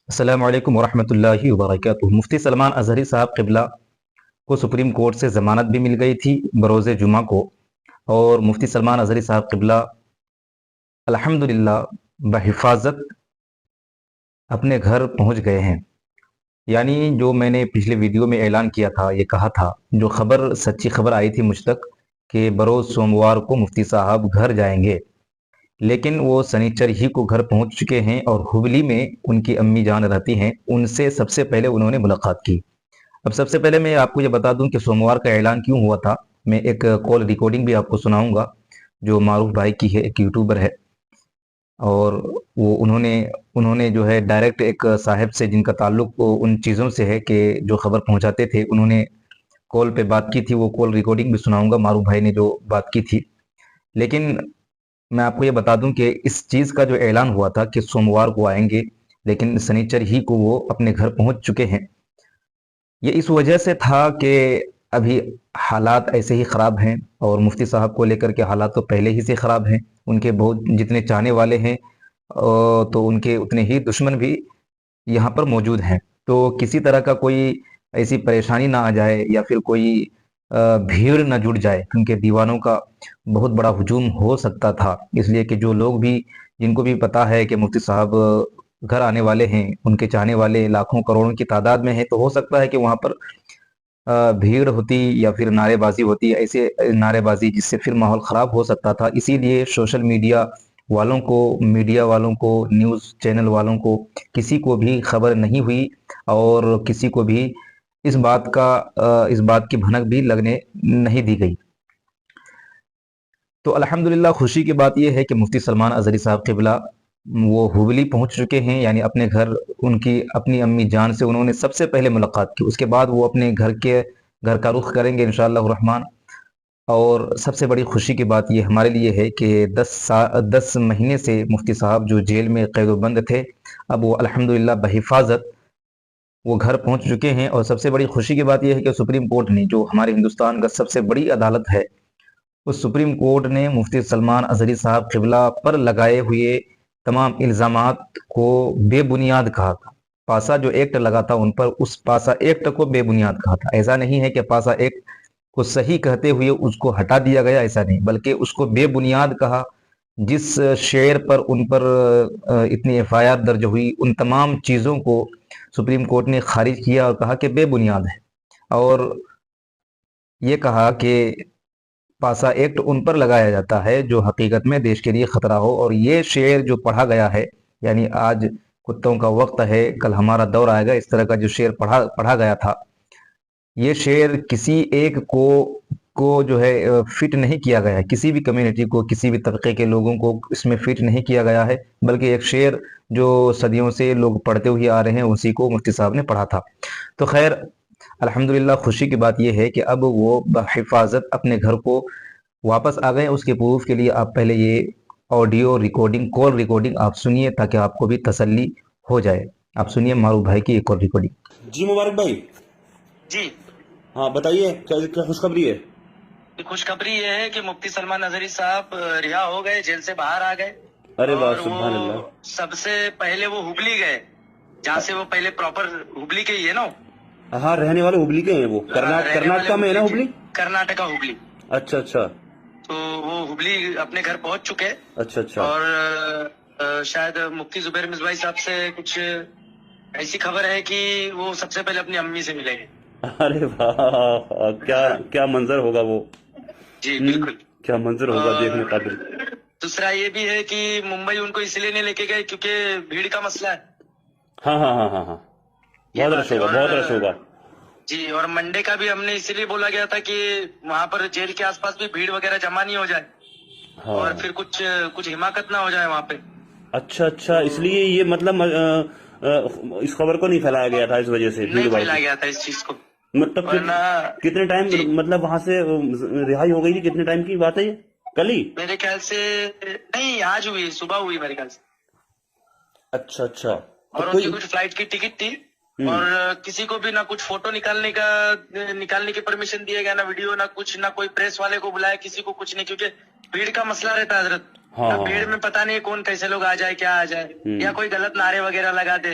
السلام علیکم ورحمۃ اللہ وبرکاتہ۔ مفتی سلمان اظہری صاحب قبلہ کو سپریم کورٹ سے ضمانت بھی مل گئی تھی بروز جمعہ کو، اور مفتی سلمان اظہری صاحب قبلہ الحمدللہ بحفاظت اپنے گھر پہنچ گئے ہیں۔ یعنی جو میں نے پچھلے ویڈیو میں اعلان کیا تھا، یہ کہا تھا، جو خبر سچی خبر آئی تھی مجھ تک کہ بروز سوموار کو مفتی صاحب گھر جائیں گے، لیکن وہ سنیچر ہی کو گھر پہنچ چکے ہیں، اور ہبلی میں ان کی امی جان رہتی ہیں، ان سے سب سے پہلے انہوں نے ملاقات کی۔ اب سب سے پہلے میں آپ کو یہ بتا دوں کہ سوموار کا اعلان کیوں ہوا تھا۔ میں ایک کال ریکارڈنگ بھی آپ کو سناؤں گا، جو معروف بھائی کی ہے، ایک یوٹیوبر ہے، اور وہ انہوں نے جو ہے ڈائریکٹ ایک صاحب سے جن کا تعلق ان چیزوں سے ہے کہ جو خبر پہنچاتے تھے، انہوں نے کال پہ بات کی تھی۔ وہ کال ریکارڈنگ بھی سناؤں گا، معروف بھائی نے جو بات کی تھی۔ لیکن میں آپ کو یہ بتا دوں کہ اس چیز کا جو اعلان ہوا تھا کہ سوموار کو آئیں گے، لیکن سنیچر ہی کو وہ اپنے گھر پہنچ چکے ہیں، یہ اس وجہ سے تھا کہ ابھی حالات ایسے ہی خراب ہیں، اور مفتی صاحب کو لے کر کے حالات تو پہلے ہی سے خراب ہیں۔ ان کے بہت جتنے چاہنے والے ہیں تو ان کے اتنے ہی دشمن بھی یہاں پر موجود ہیں۔ تو کسی طرح کا کوئی ایسی پریشانی نہ آ جائے، یا پھر کوئی بھیڑ نہ جڑ جائے، کیونکہ دیوانوں کا بہت بڑا ہجوم ہو سکتا تھا۔ اس لیے کہ جو لوگ بھی، جن کو بھی پتا ہے کہ مفتی صاحب گھر آنے والے ہیں، ان کے چاہنے والے لاکھوں کروڑوں کی تعداد میں ہیں، تو ہو سکتا ہے کہ وہاں پر بھیڑ ہوتی یا پھر نعرے بازی ہوتی، ایسے نعرے بازی جس سے پھر ماحول خراب ہو سکتا تھا۔ اسی لیے سوشل میڈیا والوں کو، میڈیا والوں کو، نیوز چینل والوں کو، کسی کو بھی خبر نہیں ہوئی، اور کسی کو بھی اس بات کی بھنک بھی لگنے نہیں دی گئی۔ تو الحمدللہ خوشی کی بات یہ ہے کہ مفتی سلمان اظہری صاحب قبلہ وہ ہبلی پہنچ چکے ہیں، یعنی اپنے گھر۔ ان کی اپنی امی جان سے انہوں نے سب سے پہلے ملاقات کی، اس کے بعد وہ اپنے گھر کا رخ کریں گے انشاءاللہ الرحمن۔ اور سب سے بڑی خوشی کی بات یہ ہمارے لیے ہے کہ 10 مہینے سے مفتی صاحب جو جیل میں قید و بند تھے، اب وہ الحمدللہ بحفاظت وہ گھر پہنچ چکے ہیں۔ اور سب سے بڑی خوشی کی بات یہ ہے کہ سپریم کورٹ نے، جو ہمارے ہندوستان کا سب سے بڑی عدالت ہے، اس سپریم کورٹ نے مفتی سلمان اظہری صاحب قبلہ پر لگائے ہوئے تمام الزامات کو بے بنیاد کہا تھا۔ پاسا جو ایکٹ لگا تھا ان پر، اس پاسا ایکٹ کو بے بنیاد کہا تھا۔ ایسا نہیں ہے کہ پاسا ایکٹ کو صحیح کہتے ہوئے اس کو ہٹا دیا گیا، ایسا نہیں، بلکہ اس کو بے بنیاد کہا۔ جس شعر پر ان پر اتنی ایف آئی آر درج ہوئی، ان تمام چیزوں کو سپریم کورٹ نے خارج کیا اور کہا کہ بے بنیاد ہے، اور یہ کہا کہ پاسا ایکٹ ان پر لگایا جاتا ہے جو حقیقت میں دیش کے لیے خطرہ ہو۔ اور یہ شعر جو پڑھا گیا ہے، یعنی آج کتوں کا وقت ہے، کل ہمارا دور آئے گا، اس طرح کا جو شعر پڑھا گیا تھا، یہ شعر کسی ایک کو جو ہے فٹ نہیں کیا گیا ہے، کسی بھی کمیونٹی کو، کسی بھی طبقے کے لوگوں کو اس میں فٹ نہیں کیا گیا ہے، بلکہ ایک شعر جو صدیوں سے لوگ پڑھتے ہوئے آ رہے ہیں، اسی کو مفتی صاحب نے پڑھا تھا۔ تو خیر الحمدللہ خوشی کی بات یہ ہے کہ اب وہ بحفاظت اپنے گھر کو واپس آ گئے۔ اس کے پروف کے لیے آپ پہلے یہ آڈیو ریکارڈنگ، کال ریکارڈنگ آپ سنیے، تاکہ آپ کو بھی تسلی ہو جائے۔ آپ سنیے معروف بھائی کی ایک اور ریکارڈنگ۔ جی مبارک بھائی، جی ہاں بتائیے کیا خوشخبری ہے؟ خوشخبری یہ ہے کہ مفتی سلمان اظہری صاحب رہا ہو گئے، جیل سے باہر آ گئے، ارے واہ، اور سبحان وہ اللہ۔ سب سے پہلے وہ ہبلی گئے، جہاں سے وہ پہلے پراپر ہبلی کے ہی ہے نا، ہاں رہنے والے ہبلی کے ہیں وہ، رہنے والے کرناٹکا میں ہے نا کے، ہبلی؟ کرناٹکا ہبلی۔ اچھا اچھا تو وہ ہبلی اپنے گھر پہنچ چکے، اچھا اچھا۔ اور شاید مفتی زبیر مصباحی صاحب سے کچھ ایسی خبر ہے کہ وہ سب سے پہلے اپنی امی سے ملیں گے۔ ارے واہ، کیا منظر ہوگا وہ۔ جی بالکل۔ کیا منظر ہوگا دیکھنے اور قابل۔ دوسرا یہ بھی ہے کہ ممبئی ان کو اس لیے نہیں لے کے گئے کیونکہ بھیڑ کا مسئلہ ہے، ہاں ہاں ہاں ہاں ہاں، یہ بہت بات رش ہے۔ ہوگا، اور بہت رش ہوگا۔ جی، اور منڈے کا بھی ہم نے اسی لیے بولا گیا تھا کہ وہاں پر جیل کے آس پاس بھی بھیڑ وغیرہ جمع نہیں ہو جائے، ہاں اور پھر کچھ حماقت نہ ہو جائے وہاں پہ۔ اچھا اچھا، اس لیے یہ مطلب اس خبر کو نہیں پھیلایا گیا تھا، اس وجہ سے بھیڑ نہیں بھاڑ پھیلا کی۔ گیا تھا اس چیز کو، مطلب ورنہ کتنے ٹائم، جی مطلب وہاں سے رہائی ہو گئی تھی، کتنے ٹائم کی بات ہے یہ؟ کل ہی؟ میرے خیال سے نہیں، آج ہوئی، صبح ہوئی میرے خیال سے۔ اچھا اچھا، تو اور ان کی کوئی کچھ فلائٹ کی ٹکٹ تھی، اور کسی کو بھی نہ کچھ فوٹو نکالنے کی پرمیشن دیے گیا، نہ ویڈیو، نہ کچھ، نہ کوئی پریس والے کو بلایا، کسی کو کچھ نہیں، کیونکہ بھیڑ کا مسئلہ رہتا ہے حضرت۔ ہاں اب ہاں بھیڑ میں پتہ نہیں کون کیسے لوگ آ جائے، کیا آ جائے، یا کوئی غلط نعرے وغیرہ لگا دے،